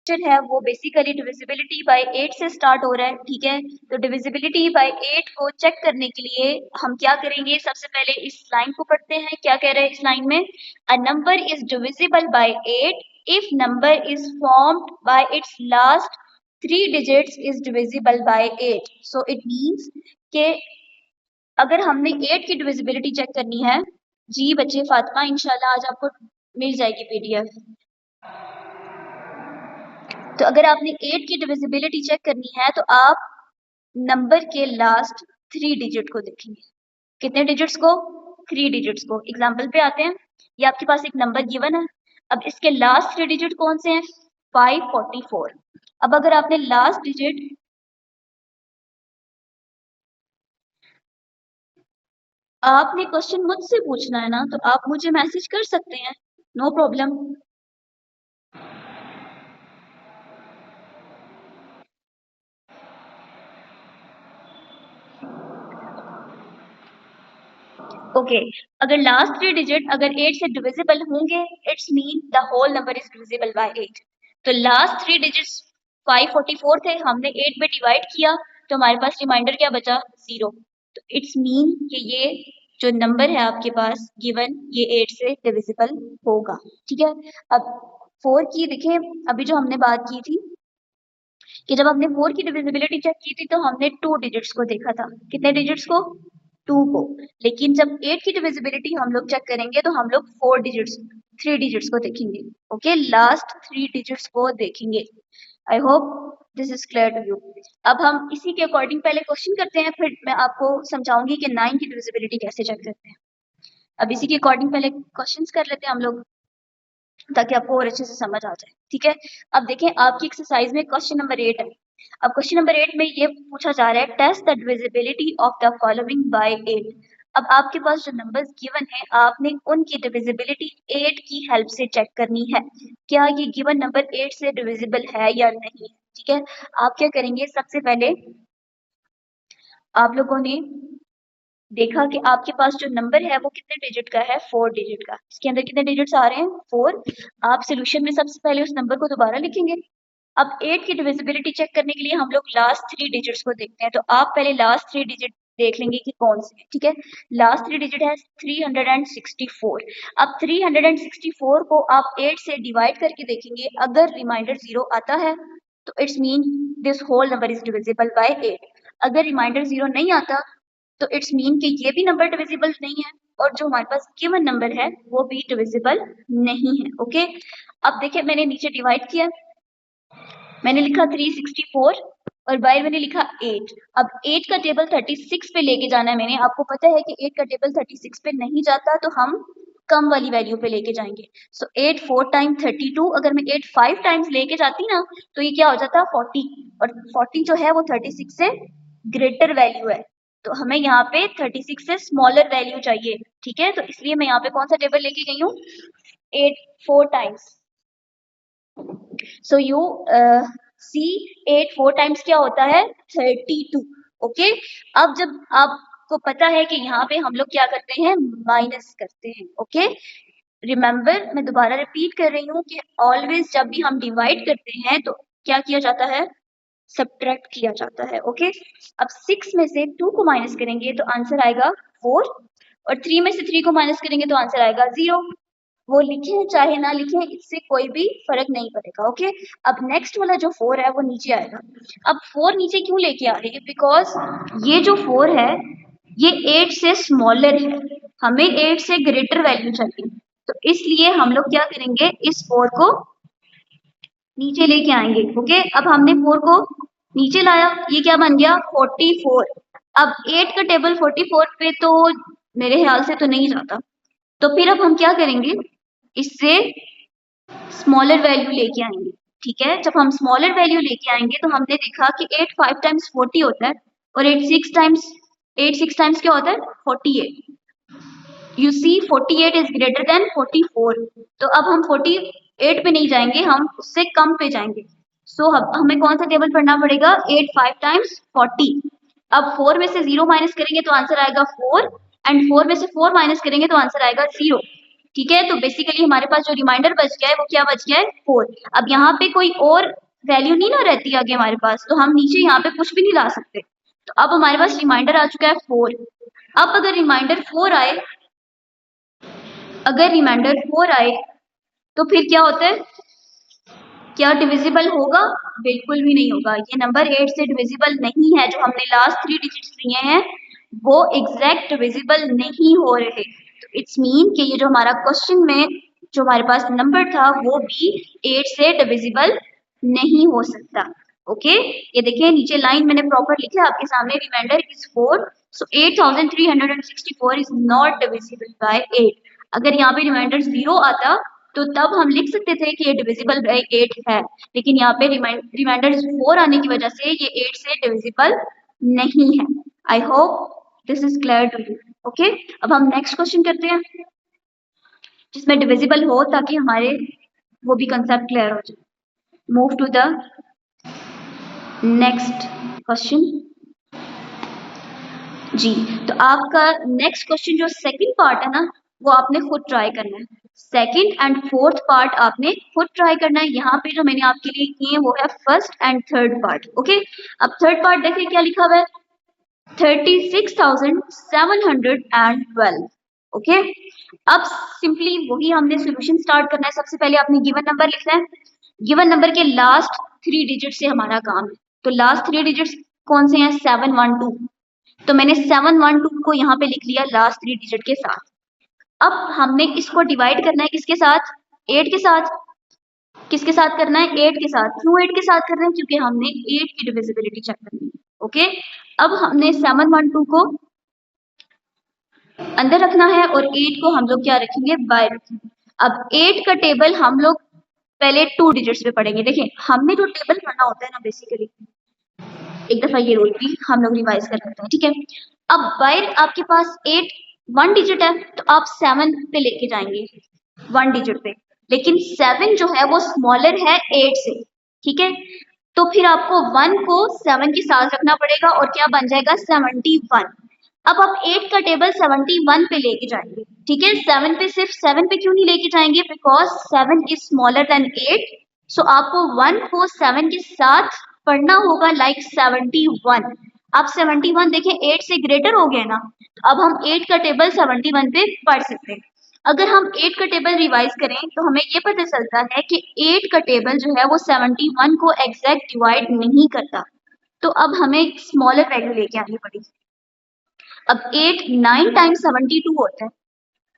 Question है वो basically divisibility bye 8 से स्टार्ट हो रहा है, ठीक है। तो डिविजिबिलिटी बाय 8 को चेक करने के लिए हम क्या करेंगे, सबसे पहले इस लाइन को पढ़ते हैं। क्या कह रहा है इस लाइन में, a number is divisible by 8 if number is formed by it's last 3 digits is divisible by 8। So it means कि अगर हमने 8 की डिविजिबिलिटी चेक करनी है, जी बच्चे फातिमा इंशाल्लाह आज आपको मिल जाएगी पीडीएफ। तो अगर आपने 8 की डिविजिबिलिटी चेक करनी है तो आप नंबर के लास्ट 3 डिजिट को देखेंगे। कितने डिजिट्स को, 3 डिजिट्स को। एग्जाम्पल पे आते हैं, ये आपके पास एक नंबर गिवन है, अब इसके लास्ट 3 डिजिट कौन से हैं, 544। अब अगर आपने लास्ट डिजिट आपने क्वेश्चन मुझसे पूछना है ना, तो आप मुझे मैसेज कर सकते हैं, नो प्रॉब्लम। ओके, अगर लास्ट 3 डिजिट अगर 8 से डिविजिबल होंगे, it's mean the whole number is divisible by 8। तो लास्ट 3 डिजिट्स 544 थे, हमने 8 में डिवाइड किया तो हमारे पास रिमाइंडर क्या बचा, 0। तो इट्स मीन कि ये जो नंबर है आपके पास गिवन, ये 8 से डिविजिबल होगा, ठीक है। अब 4 की देखें, अभी जो हमने बात की थी कि जब हमने 4 की डिविजिबिलिटी चेक की थी तो हमने 2 डिजिट्स को देखा था। कितने डिजिट्स को, 2 को। लेकिन जब 8 की डिविजिबिलिटी हम लोग चेक करेंगे तो हम लोग 4 डिजिट्स 3 डिजिट्स को देखेंगे। ओके, लास्ट 3 डिजिट्स को देखेंगे। I hope this is clear to you. अब हम इसी के अकॉर्डिंग पहले क्वेश्चन करते हैं, फिर मैं आपको समझाऊंगी कि 9 की डिविजिबिलिटी कैसे चेक करते हैं। अब इसी के अकॉर्डिंग पहले क्वेश्चंस कर लेते हैं हम लोग, ताकि आपको और अच्छे से समझ आ जाए, ठीक है। अब देखें आपकी एक्सरसाइज में क्वेश्चन नंबर 8 है। अब क्वेश्चन नंबर 8 में ये पूछा जा रहा है, test the divisibility of the following by 8। अब आपके पास जो नंबर्स गिवन है, आपने उनकी डिविजिबिलिटी 8 की हेल्प से चेक करनी है, क्या ये गिवन नंबर 8 से डिविजिबल है या नहीं, ठीक है। आप क्या करेंगे, सबसे पहले आप लोगों ने देखा कि आपके पास जो नंबर है वो कितने डिजिट का है, 4 डिजिट का। इसके अंदर कितने डिजिट्स आ रहे हैं, 4। आप सोल्यूशन में सबसे पहले उस नंबर को दोबारा लिखेंगे। अब 8 की डिविजिबिलिटी चेक करने के लिए हम लोग लास्ट 3 डिजिट्स को देखते हैं, तो आप पहले लास्ट 3 डिजिट देख लेंगे कि कौन से हैं, ठीक है। लास्ट 3 डिजिट है 364। अब 364 को आप 8 से डिवाइड करके देखेंगे, अगर रिमाइंडर 0 आता है तो it's mean this whole number is divisible by 8। अगर रिमाइंडर 0 नहीं आता तो इट्स मीन कि ये भी नंबर डिविजिबल नहीं है, और जो हमारे पास गिवन नंबर है वो भी डिविजिबल नहीं है। ओके, अब देखिए मैंने नीचे डिवाइड किया, मैंने लिखा 364 और बाहर मैंने लिखा 8। अब 8 का टेबल 36 पे लेके जाना है मैंने, आपको पता है कि 8 का टेबल 36 पे नहीं जाता तो हम कम वाली वैल्यू पे लेके जाएंगे। सो 8 4 टाइम 32, अगर मैं 8 5 टाइम्स लेके जाती ना तो ये क्या हो जाता 40, और 40 जो है वो 36 से ग्रेटर वैल्यू है, तो हमें यहाँ पे 36 से स्मॉलर वैल्यू चाहिए, ठीक है। तो इसलिए मैं यहाँ पे कौन सा टेबल लेके गई हूँ, 8 4 times. So you see 8 4 times क्या होता है, 32। ओके, अब जब आपको पता है कि यहाँ पे हम लोग क्या करते हैं, माइनस करते हैं। ओके, रिमेम्बर, मैं दोबारा रिपीट कर रही हूँ कि ऑलवेज जब भी हम डिवाइड करते हैं तो क्या किया जाता है, सब्ट्रैक्ट किया जाता है। ओके, अब 6 में से 2 को माइनस करेंगे तो आंसर आएगा 4, और 3 में से 3 को माइनस करेंगे तो आंसर आएगा 0। वो लिखें चाहे ना लिखें, इससे कोई भी फर्क नहीं पड़ेगा। ओके, अब नेक्स्ट वाला जो 4 है वो नीचे आएगा। अब 4 नीचे क्यों लेके आ रही है, बिकॉज ये जो 4 है ये 8 से स्मॉलर है, हमें 8 से ग्रेटर वैल्यू चाहिए, तो इसलिए हम लोग क्या करेंगे, इस 4 को नीचे लेके आएंगे। ओके, अब हमने 4 को नीचे लाया, ये क्या बन गया 44। अब 8 का टेबल 44 पे तो मेरे ख्याल से तो नहीं जाता, तो फिर अब हम क्या करेंगे, इससे स्मॉलर वैल्यू लेके आएंगे, ठीक है। जब हम स्मॉलर वैल्यू लेके आएंगे तो हमने देखा कि 8 5 टाइम्स 40 होता है, और 8 6 टाइम्स क्या होता है 48। You see 48 is greater than 44, तो अब हम 48 पे नहीं जाएंगे, हम उससे कम पे जाएंगे। सो हमें कौन सा टेबल पढ़ना पड़ेगा, 8 5 टाइम्स 40। अब 4 में से 0 माइनस करेंगे तो आंसर आएगा 4, एंड 4 में से 4 माइनस करेंगे तो आंसर आएगा 0। ठीक है, तो बेसिकली हमारे पास जो रिमाइंडर बच गया है वो क्या बच गया है 4। अब यहाँ पे कोई और वैल्यू नहीं ना रहती आगे हमारे पास, तो हम नीचे यहाँ पे कुछ भी नहीं ला सकते। तो अब हमारे पास रिमाइंडर आ चुका है 4। अब अगर रिमाइंडर 4 आए, अगर रिमाइंडर 4 आए तो फिर क्या होता है, क्या डिविजिबल होगा? बिल्कुल भी नहीं होगा। ये नंबर 8 से डिविजिबल नहीं है। जो हमने लास्ट 3 डिजिट्स लिए हैं वो एग्जैक्ट डिविजिबल नहीं हो रहे। तो इट्स मीन कि ये जो हमारा क्वेश्चन में जो हमारे पास नंबर था वो भी 8 से डिविजिबल नहीं हो सकता। ओके, ये देखिए नीचे लाइन मैंने प्रॉपर लिखा है आपके सामने, reminder is 4, so 8364 is not divisible by 8। अगर यहाँ पे रिमाइंडर 0 आता तो तब हम लिख सकते थे कि ये डिविजिबल बाय 8 है, लेकिन यहाँ पे रिमाइंडर 4 आने की वजह से ये 8 से डिविजिबल नहीं है। I hope this is clear to you. Okay, अब हम नेक्स्ट क्वेश्चन करते हैं जिसमें डिविजिबल हो, ताकि हमारे वो भी कंसेप्ट क्लियर हो जाए। Move to the next question. जी, तो आपका नेक्स्ट क्वेश्चन जो सेकंड पार्ट है ना, वो आपने खुद ट्राई करना है। सेकंड एंड फोर्थ पार्ट आपने खुद ट्राई करना है। यहाँ पे जो मैंने आपके लिए किए वो है first and third part. Okay, अब थर्ड पार्ट देखिए क्या लिखा हुआ है, 36,712। ओके, अब सिंपली वही हमने सोल्यूशन स्टार्ट करना है। सबसे पहले आपने गिवन नंबर लिखना है। गिवन नंबर के लास्ट 3 डिजिट से हमारा काम है। तो लास्ट 3 डिजिट्स कौन से हैं? 712। तो मैंने 712 को यहाँ पे लिख लिया लास्ट 3 डिजिट के साथ। अब हमने इसको डिवाइड करना है किसके साथ? 8 के साथ। किसके साथ करना है? 8 के साथ। क्यों 8 के साथ कर रहे हैं? क्योंकि हमने 8 की डिविजिबिलिटी चेक करनी है। ओके, अब हमने 712 को अंदर रखना है और 8 को हम लोग क्या रखेंगे? बाहर रखेंगे। अब 8 का टेबल हम लोग पहले 2 डिजिट्स पे पढ़ेंगे। देखिए हमने जो टेबल पढ़ना होता है ना, बेसिकली एक दफा ये रूल भी हम लोग रिवाइज कर लेते हैं, ठीक है। अब बाहर आपके पास 8 1 डिजिट है, तो आप 7 पे लेके जाएंगे 1 डिजिट पे, लेकिन 7 जो है वो स्मॉलर है 8 से, ठीक है। तो फिर आपको 1 को 7 के साथ रखना पड़ेगा और क्या बन जाएगा? 71। अब आप 8 का टेबल 71 पे लेके जाएंगे, ठीक है। 7 पे सिर्फ 7 पे क्यों नहीं लेके जाएंगे? बिकॉज 7 इज स्मॉलर देन 8, सो आपको 1 को 7 के साथ पढ़ना होगा लाइक 71। आप 71 देखें 8 से ग्रेटर हो गए ना, तो अब हम 8 का टेबल 71 पे पढ़ सकते हैं। अगर हम 8 का टेबल रिवाइज करें तो हमें ये पता चलता है कि 8 का टेबल जो है वो 71 को एग्जैक्ट डिवाइड नहीं करता। तो अब हमें स्मॉलर वैल्यू लेके आनी पड़ेगी। अब 8 9 टाइम्स 72 होता है,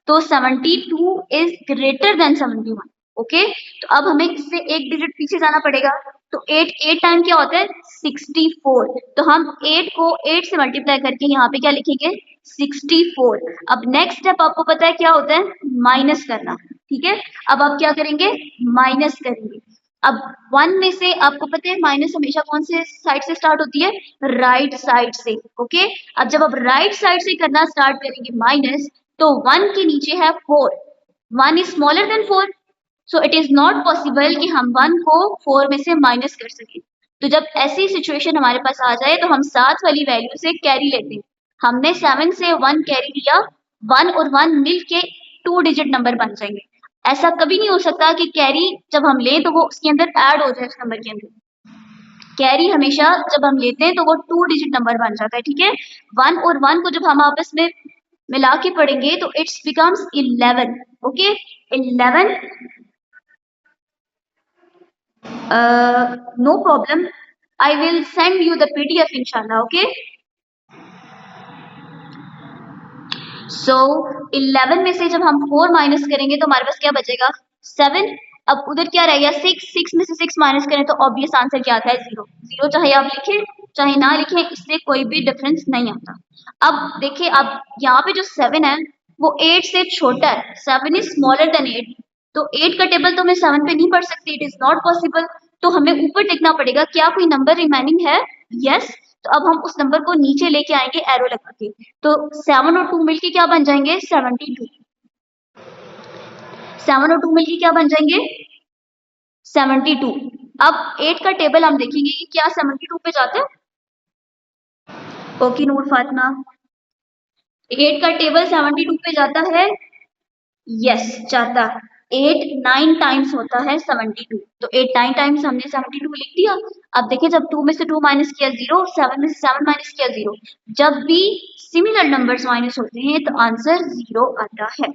तो 72 इज ग्रेटर देन 71। ओके, तो अब हमें इससे एक डिजिट पीछे जाना पड़ेगा। तो 8 टाइम क्या होता है? 64। तो हम 8 को 8 से मल्टीप्लाई करके यहाँ पे क्या लिखेंगे? 64। अब नेक्स्ट स्टेप आपको पता है क्या होता है? माइनस करना, ठीक है। अब आप क्या करेंगे? माइनस करेंगे। अब 1 में से आपको पता है माइनस हमेशा कौन से साइड से स्टार्ट होती है? राइट साइड से। ओके, अब जब आप राइट साइड से करना स्टार्ट करेंगे माइनस, तो 1 के नीचे है 4। 1 is smaller than 4, so it is not possible कि हम 1 को 4 में से माइनस कर सकें। तो जब ऐसी सिचुएशन हमारे पास आ जाए तो हम साथ वाली वैल्यू से कैरी लेते हैं। हमने 7 से 1 कैरी लिया, 1 और 1 मिल के 2 डिजिट नंबर बन जाएंगे। ऐसा कभी नहीं हो सकता कि कैरी जब हम लें तो वो उसके अंदर ऐड हो जाए उस नंबर के अंदर। कैरी हमेशा जब हम लेते हैं तो वो 2 डिजिट नंबर बन जाता है, ठीक है। 1 और 1 को जब हम आपस में मिला के पढ़ेंगे तो it's becomes 11। Okay, 11। No problem, I will send you the PDF इंशाल्लाह। ओके, सो 11 में से जब हम 4 माइनस करेंगे तो हमारे पास क्या बचेगा? 7। अब उधर क्या रह गया? 6 में से 6 माइनस करें तो ऑब्वियस आंसर क्या आता है? 0। 0 चाहे आप लिखें चाहे ना लिखें, इससे कोई भी डिफरेंस नहीं आता। अब देखिए, अब यहाँ पे जो 7 है वो 8 से छोटा है। 7 इज स्मॉलर देन 8, तो 8 का टेबल तो मैं 7 पे नहीं पढ़ सकती, इट इज नॉट पॉसिबल। तो हमें ऊपर देखना पड़ेगा क्या कोई नंबर रिमेनिंग है? यस। तो अब हम उस नंबर को नीचे लेके आएंगे एरो लगा के, तो 7 और 2 मिलके क्या बन जाएंगे? 72। 7 और 2 मिलके क्या बन जाएंगे? 72। अब 8 का टेबल हम देखेंगे कि क्या 72 पे जाता है। ओके नूर फातिमा, 8 का टेबल 72 पे जाता है। यस जाता है। 8 9 टाइम्स होता है 72, तो 8 9 टाइम्स हमने 72 लिख दिया। अब देखिए जब 2 में से 2 माइनस किया 0, 7 में से 7 माइनस किया 0। जब भी सिमिलर नंबर्स माइनस होते हैं तो आंसर 0 आता है।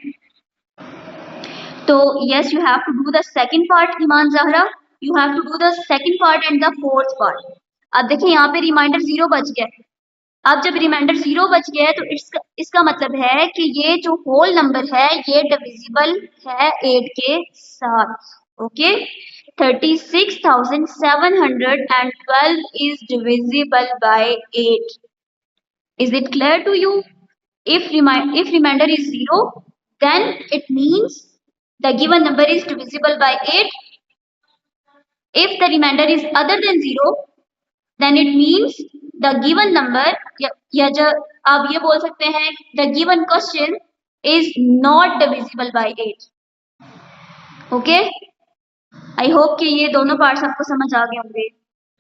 तो yes you have to do the second part Iman Zahra, you have to do the second part and the fourth part. अब देखिए यहाँ पे रिमाइंडर 0 बच गया। अब जब रिमाइंडर 0 बच गया है तो इसका मतलब है कि ये जो होल नंबर है ये डिविजिबल है 8 के साथ। Okay, 36,712 is divisible by 8. Is it clear to you? If remainder is 0, then it means the given number is divisible by 8. If the remainder is other than 0, then it means the given number या जो आप ये बोल सकते हैं the given question is not divisible by 8. Okay, I hope कि ये दोनों पार्ट्स आपको समझ आ गए होंगे।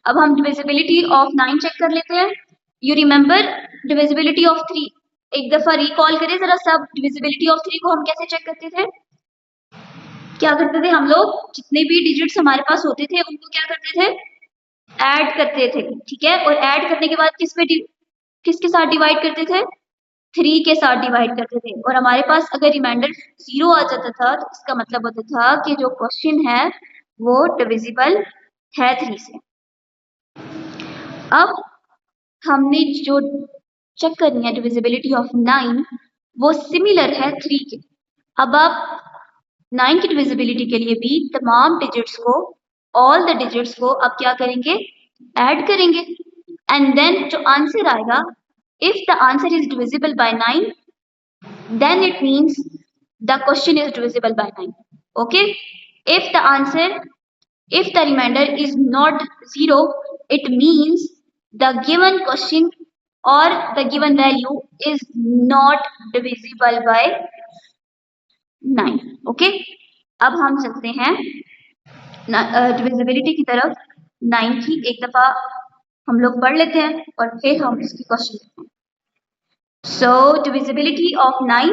अब हम डिविजिबिलिटी ऑफ 9 चेक कर लेते हैं। यू रिमेम्बर डिविजिबिलिटी ऑफ 3, एक दफा रिकॉल करें जरा सब, डिविजिबिलिटी ऑफ 3 को हम कैसे चेक करते थे? क्या करते थे हम लोग, जितने भी डिजिट्स हमारे पास होते थे उनको क्या करते थे, ऐड करते थे, ठीक है। और ऐड करने के बाद किसके साथ डिवाइड करते थे, 3 के साथ डिवाइड करते थे। और हमारे पास अगर रिमाइंडर 0 आ जाता था तो इसका मतलब होता था कि जो क्वेश्चन है वो डिविजिबल है 3 से। अब हमने जो चेक करनी है डिविजिबिलिटी ऑफ 9, वो सिमिलर है 3 के। अब आप 9 की डिविजिबिलिटी के लिए भी तमाम डिजिट्स को, ऑल द डिजिट्स को आप क्या करेंगे, ऐड करेंगे। एंड देन जो आंसर आएगा, if the answer is divisible by 9, then it means the question is divisible by 9. Okay, if the remainder is not 0, it means the given question or the given value is not divisible by 9. Okay, अब हम चलते हैं divisibility की तरफ। 9 की एक दफा हम लोग पढ़ लेते हैं और फिर हम इसकी क्वेश्चन देखते हैं। So divisibility of 9,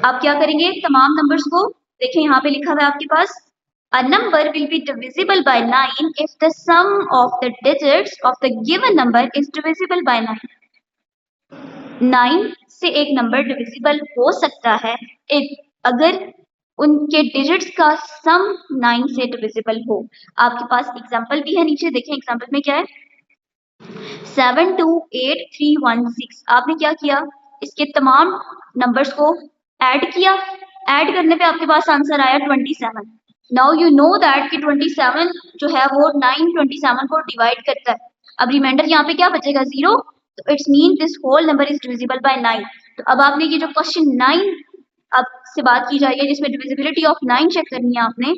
आप क्या करेंगे, तमाम नंबर्स को देखें, यहाँ पे लिखा हुआ है आपके पास, a number will be divisible by 9 if the sum of the digits of the given number is divisible by 9. 9 से एक नंबर डिविजिबल हो सकता है अगर उनके डिजिट्स का सम 9 से डिविजिबल हो। आपके पास एग्जांपल भी है नीचे, देखें एग्जांपल में क्या है, 728316। आपने क्या किया, इसके तमाम नंबर्स को ऐड किया, ऐड करने पे आपके पास आंसर आया 27। नाउ यू नो दैट कि 27 जो है वो 9 27 को डिवाइड करता है। अब रिमाइंडर यहाँ पे क्या बचेगा, 0, तो it's mean this whole number is divisible by 9। तो अब आपने ये जो क्वेश्चन 9 अब से बात की जाएगी जिसमें डिविजिबिलिटी ऑफ 9 चेक करनी है आपने,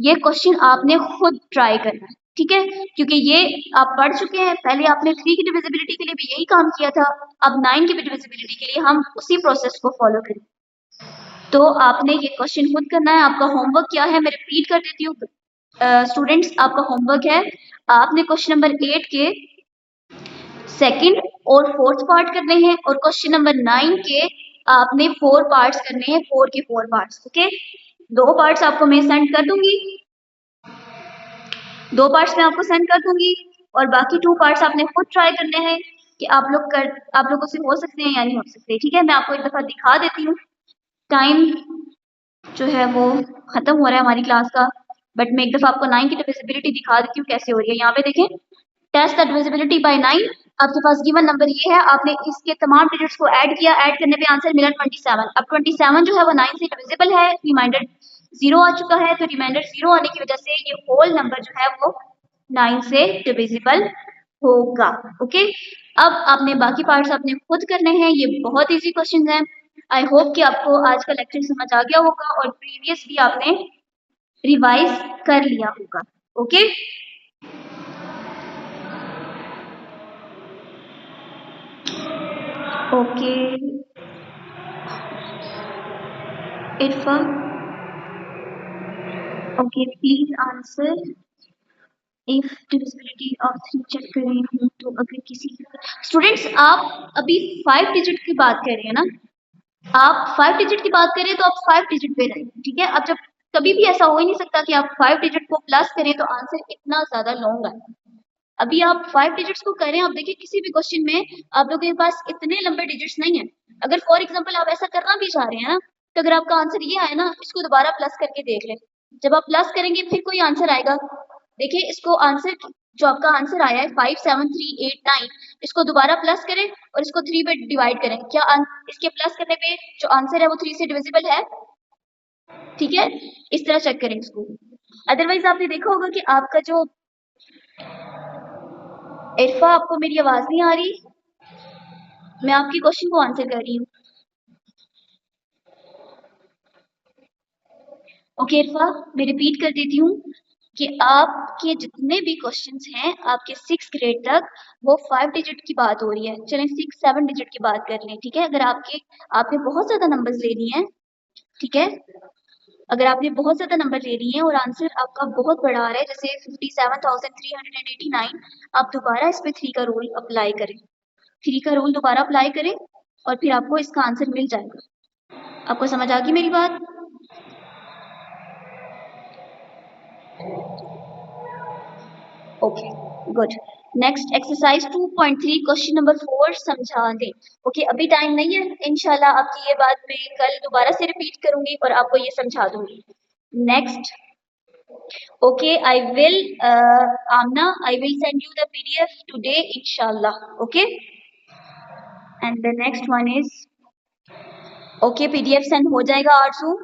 ये क्वेश्चन आपने खुद ट्राई करना है, ठीक है, क्योंकि ये आप पढ़ चुके हैं। पहले आपने 3 की डिविजिबिलिटी के लिए भी यही काम किया था, अब 9 की डिविजिबिलिटी के लिए हम उसी प्रोसेस को फॉलो करें। तो आपने ये क्वेश्चन खुद करना है। आपका होमवर्क क्या है, मैं रिपीट कर देती हूँ स्टूडेंट्स, आपका होमवर्क है, आपने क्वेश्चन नंबर 8 के सेकंड और फोर्थ पार्ट करने हैं और क्वेश्चन नंबर 9 के आपने 4 पार्ट्स करने हैं, 4 के 4 पार्ट्स। ओके, 2 पार्ट्स आपको मैं सेंड कर दूंगी, 2 पार्ट्स मैं आपको सेंड कर दूंगी और बाकी 2 पार्ट्स आपने खुद ट्राई करने हैं कि आप लोगों से हो सकते हैं या नहीं हो सकते, ठीक है। मैं आपको एक दफा दिखा देती हूँ, टाइम जो है वो खत्म हो रहा है हमारी क्लास का, बट मैं एक दफा आपको 9 की डिविजिबिलिटी दिखा देती हूँ कैसे हो रही है। यहाँ पे देखें, टेस्ट द डिविजिबिलिटी बाय 9। आपके पास गिवन नंबर ये है, आपने इसके तमाम डिजिट्स को ऐड किया, ऐड करने पे आंसर मिला 27। अब 27 जो है वो 9 से डिविजिबल है, रिमाइंडर 0 आ चुका है, तो रिमाइंडर 0 आने की वजह से ये होल नंबर जो है वो 9 से डिविजिबल होगा। ओके, अब आपने बाकी पार्ट्स अपने खुद करने हैं, ये बहुत इजी क्वेश्चन हैं। आई होप कि आपको आज का लेक्चर समझ आ गया होगा और प्रीवियस भी आपने रिवाइज कर लिया होगा। Okay, okay Irfa, okay please answer if divisibility of 3 check कर रही हूँ तो अगर किसी स्टूडेंट्स आप अभी 5 डिजिट की बात कर रहे हैं ना, आप 5 डिजिट की बात करें तो आप 5 डिजिट पे रहें, ठीक है। अब जब कभी भी ऐसा हो ही नहीं सकता कि आप 5 डिजिट को प्लस करें तो आंसर इतना ज्यादा लॉन्ग आए। अभी आप 5 डिजिट्स को करें, आप देखिए किसी भी क्वेश्चन में आप लोगों के पास इतने लंबे डिजिट्स नहीं है। अगर फॉर एग्जांपल आप ऐसा करना भी चाह रहे हैं ना, तो अगर आपका आंसर ये आया ना, इसको दोबारा प्लस करके देख लें। जब आप प्लस करेंगे फिर कोई आंसर आएगा। देखिए इसको आंसर, जो आपका आंसर आया है 57389, इसको दोबारा प्लस करें और इसको 3 पे डिवाइड करें। क्या इसके प्लस करने पे जो आंसर है वो 3 से डिविजिबल है? ठीक है, इस तरह चेक करें इसको। अदरवाइज आपने देखा होगा कि आपका जो, इरफा आपको मेरी आवाज नहीं आ रही? मैं आपकी क्वेश्चन को आंसर कर रही हूँ। ओके इरफा, मैं रिपीट कर देती हूँ कि आपके जितने भी क्वेश्चंस हैं आपके 6 ग्रेड तक, वो 5 डिजिट की बात हो रही है। चलें 6-7 डिजिट की बात कर लें, ठीक है। अगर आपने बहुत ज्यादा नंबर्स ले लिए हैं, ठीक है, अगर आपने बहुत ज्यादा नंबर ले लिए हैं और आंसर आपका बहुत बड़ा आ रहा है, जैसे 57,389, आप दोबारा इस पे 3 का रूल अप्लाई करें। 3 का रूल दोबारा अप्लाई करें और फिर आपको इसका आंसर मिल जाएगा। आपको समझ आ गई मेरी बात? Okay good. Next exercise 2.3 question number 4 समझा दें। ओके अभी टाइम नहीं है, इंशाल्लाह आपकी ये बात मैं कल दोबारा से रिपीट करूंगी और आपको ये समझा दूंगी। Next, okay, Amna, I will send you the PDF today, inshallah. Okay, and the next one is, okay, PDF send हो जाएगा आरजू।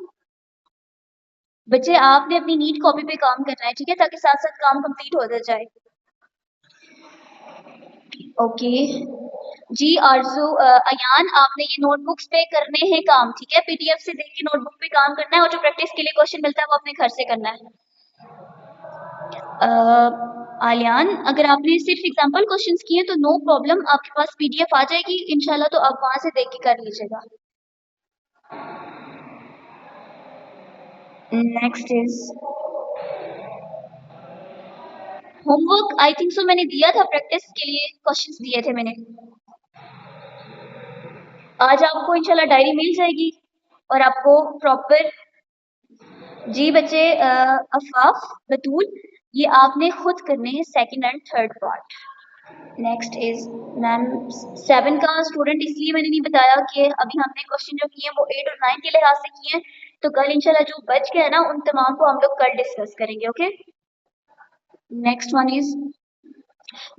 बच्चे आपने अपनी नीट कॉपी पे काम करना है, ठीक है, ताकि साथ साथ काम कंप्लीट होता जाए। ओके जी आरजू, अयान आपने ये नोटबुक्स पे करने हैं काम, ठीक है, PDF से देख के नोटबुक पे काम करना है और जो प्रैक्टिस के लिए क्वेश्चन मिलता है वो अपने घर से करना है। आलियान, अगर आपने सिर्फ एग्जांपल क्वेश्चंस किए तो नो प्रॉब्लम, आपके पास PDF आ जाएगी इंशाल्लाह, तो आप वहां से देख के कर लीजिएगा। Next is homework, I think so मैंने दिया था, प्रैक्टिस के लिए क्वेश्चंस दिए थे मैंने। आज आपको इंशाल्लाह डायरी मिल जाएगी और आपको प्रॉपर, जी बच्चे, अफाफ, बतूल, ये आपने खुद करने हैं second and third part. Next is ma'am 7 का स्टूडेंट, इसलिए मैंने नहीं बताया कि अभी हमने क्वेश्चन जो किए हैं वो 8 और 9 के लिहाज से किए हैं, तो कल इंशाल्लाह जो बच गया है ना उन तमाम को हम लोग कल डिस्कस करेंगे। ओके, नेक्स्ट वन इज,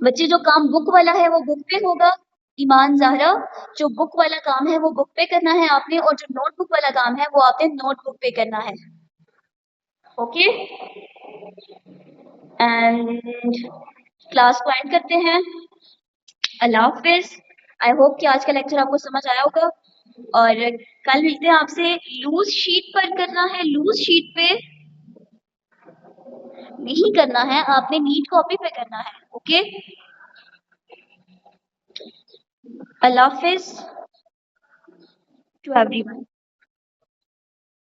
बच्चे जो काम बुक वाला है वो बुक पे होगा। ईमान ज़हरा, जो बुक वाला काम है वो बुक पे करना है आपने, और जो नोटबुक वाला काम है वो आपने नोटबुक पे करना है। ओके, एंड क्लास को एंड करते हैं। अल्लाह हाफिज। आई होप कि आज का लेक्चर आपको समझ आया होगा और कल मिलते हैं आपसे। लूज शीट पर करना है, लूज शीट पे नहीं करना है, आपने नीट कॉपी पे करना है। ओके, अल्लाह हाफिज टू एवरीवन।